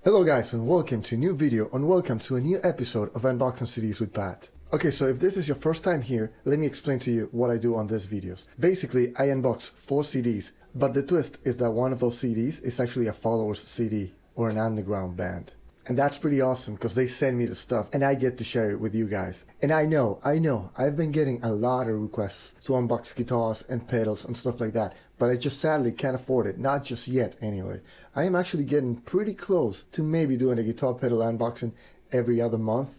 Hello guys and welcome to a new video and welcome to a new episode of Unboxing CDs with Pat. Okay, so if this is your first time here, let me explain to you what I do on these videos. Basically, I unbox 4 CDs, but the twist is that one of those CDs is actually a follower's CD or an underground band. And that's pretty awesome because they send me the stuff and I get to share it with you guys. And I know, I've been getting a lot of requests to unbox guitars and pedals and stuff like that, but I just sadly can't afford it, not just yet anyway. I am actually getting pretty close to maybe doing a guitar pedal unboxing every other month,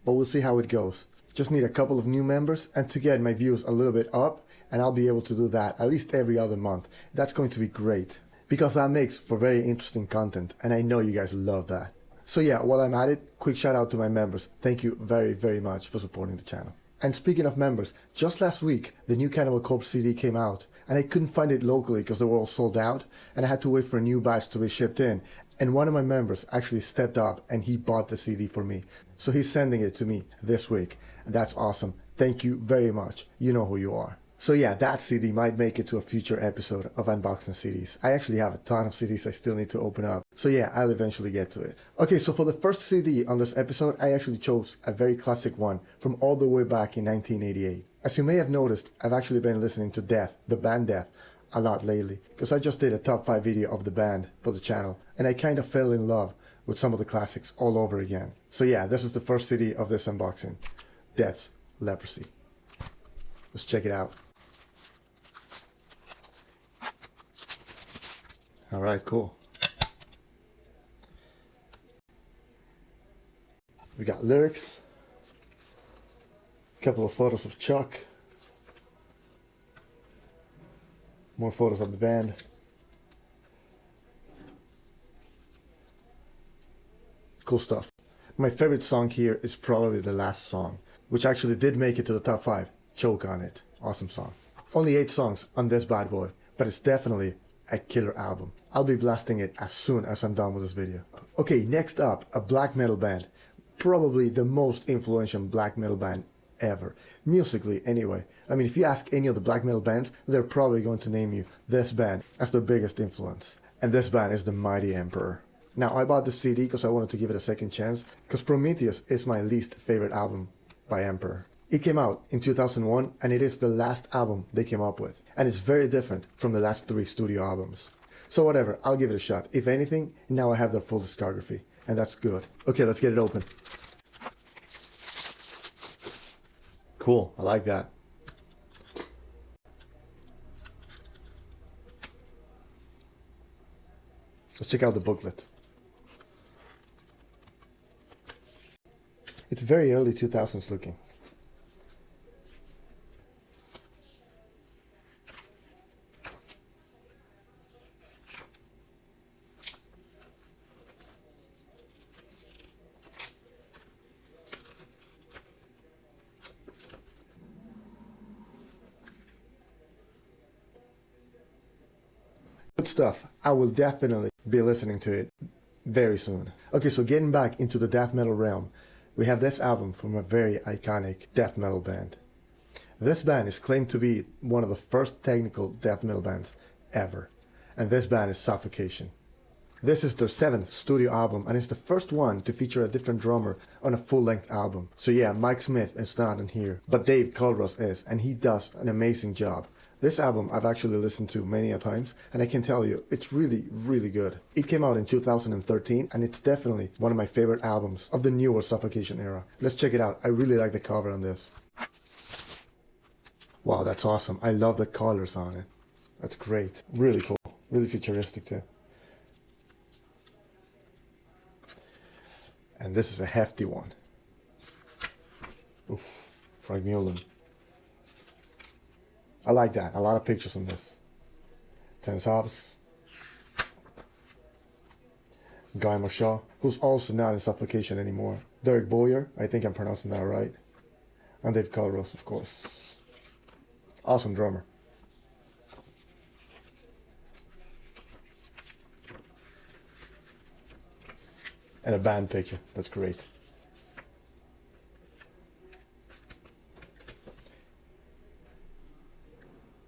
but we'll see how it goes. Just need a couple of new members and to get my views a little bit up, and I'll be able to do that at least every other month. That's going to be great because that makes for very interesting content and I know you guys love that. So yeah, while I'm at it, quick shout out to my members. Thank you very much for supporting the channel. And speaking of members, just last week the new Cannibal Corpse CD came out and I couldn't find it locally because they were all sold out and I had to wait for a new batch to be shipped in. And one of my members actually stepped up and he bought the CD for me. So he's sending it to me this week and that's awesome. Thank you very much. You know who you are. So yeah, that CD might make it to a future episode of Unboxing CDs. I actually have a ton of CDs I still need to open up. So yeah, I'll eventually get to it. Okay, so for the first CD on this episode, I actually chose a very classic one from all the way back in 1988. As you may have noticed, I've actually been listening to Death, the band Death, a lot lately. Because I just did a top 5 video of the band for the channel. And I kind of fell in love with some of the classics all over again. So yeah, this is the first CD of this unboxing. Death's Leprosy. Let's check it out. Alright, cool. We got lyrics, a couple of photos of Chuck, more photos of the band. Cool stuff. My favorite song here is probably the last song, which actually did make it to the top 5. Choke on It. Awesome song. Only 8 songs on this bad boy, but it's definitely a killer album. I'll be blasting it as soon as I'm done with this video. Okay, next up, a black metal band. Probably the most influential black metal band ever. Musically, anyway. I mean, if you ask any of the black metal bands, they're probably going to name you this band as their biggest influence. And this band is the Mighty Emperor. Now, I bought this CD because I wanted to give it a second chance, because Prometheus is my least favorite album by Emperor. It came out in 2001 and it is the last album they came up with. And it's very different from the last 3 studio albums. So whatever, I'll give it a shot. If anything, now I have their full discography. And that's good. Okay, let's get it open. Cool, I like that. Let's check out the booklet. It's very early 2000s looking. Good stuff. I will definitely be listening to it very soon. Okay, so getting back into the death metal realm, we have this album from a very iconic death metal band. This band is claimed to be one of the first technical death metal bands ever, and this band is Suffocation. This is their 7th studio album and it's the first one to feature a different drummer on a full-length album. So yeah, Mike Smith is not in here, but Dave Culross is, and he does an amazing job. This album I've actually listened to many a times and I can tell you, it's really good. It came out in 2013 and it's definitely one of my favorite albums of the newer Suffocation era. Let's check it out. I really like the cover on this. Wow, that's awesome. I love the colors on it. That's great. Really cool. Really futuristic too. And this is a hefty one. Oof, Frank Mullen. I like that. A lot of pictures on this. Terence Hobbs. Guy Marshall, who's also not in Suffocation anymore. Derek Boyer, I think I'm pronouncing that right. And Dave Culross, of course. Awesome drummer. And a band picture. That's great.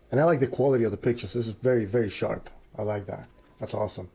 And I like the quality of the pictures. This is very sharp. I like that. That's awesome.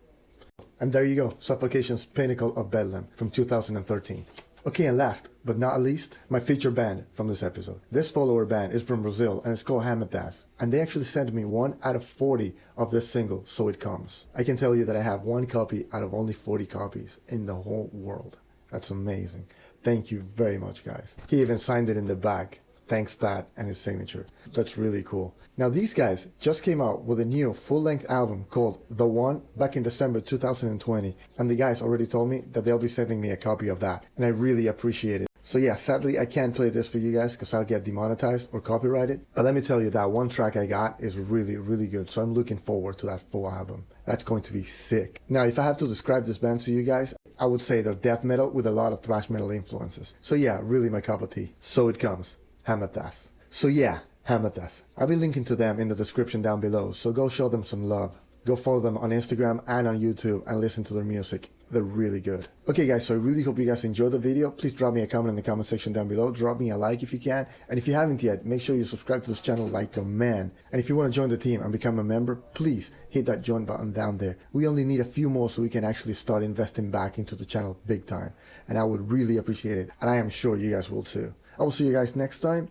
And there you go, Suffocation's Pinnacle of Bedlam from 2013. Okay, and last but not least, my feature band from this episode. This follower band is from Brazil and it's called Hamantas. And they actually sent me 1 out of 40 of this single, So It Comes. I can tell you that I have 1 copy out of only 40 copies in the whole world. That's amazing. Thank you very much, guys. He even signed it in the back. Thanks, Pat, and his signature. That's really cool. Now, these guys just came out with a new full-length album called The One back in December 2020. And the guys already told me that they'll be sending me a copy of that. And I really appreciate it. So yeah, sadly, I can't play this for you guys because I'll get demonetized or copyrighted. But let me tell you, that 1 track I got is really, really good. So I'm looking forward to that full album. That's going to be sick. Now, if I have to describe this band to you guys, I would say they're death metal with a lot of thrash metal influences. So yeah, really my cup of tea. So It Comes. Hamantas. So yeah, Hamantas. I'll be linking to them in the description down below, so go show them some love. Go follow them on Instagram and on YouTube and listen to their music. They're really good. Okay guys, so I really hope you guys enjoyed the video. Please drop me a comment in the comment section down below. Drop me a like if you can. And if you haven't yet, make sure you subscribe to this channel like a man. And if you want to join the team and become a member, please hit that join button down there. We only need a few more so we can actually start investing back into the channel big time. And I would really appreciate it. And I am sure you guys will too. I will see you guys next time.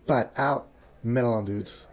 Pat out. Metal on, dudes.